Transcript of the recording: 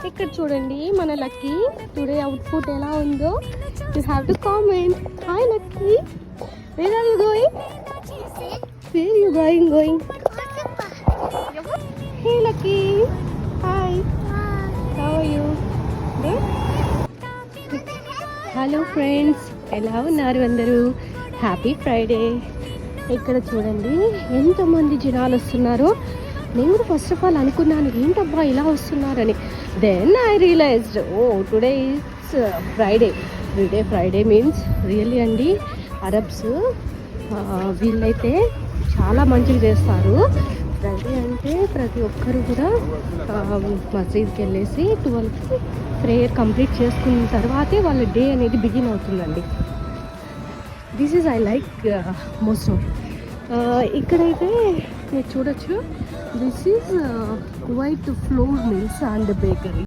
ఇక్కడ చూడండి మన లక్కీ టుడే అవుట్ఫుట్ ఎలా ఉందో you have to comment. Hi Lucky, where are you going? Where you going? Hey Lucky, hi, how are you? Hello friends, ఎలా ఉన్నారు అందరూ? Happy Friday. ఇక్కడ చూడండి ఎంతమంది జనాలు వస్తున్నారో. నేను కూడా ఫస్ట్ ఆఫ్ ఆల్ అనుకున్నాను ఏంటబ్బా ఇలా వస్తున్నారని. Then I realised today is Friday means really అండి అరబ్స్ వీళ్ళైతే చాలా మంచిగా చేస్తారు. ఫ్రైడే అంటే ప్రతి ఒక్కరు కూడా మసీద్కి వెళ్ళేసి 12కి ప్రేయర్ కంప్లీట్ చేసుకున్న తర్వాతే వాళ్ళ డే అనేది బిగిన్ అవుతుందండి. This is I like most of. ఇక్కడైతే మీరు చూడొచ్చు, this is white flour mills and bakery.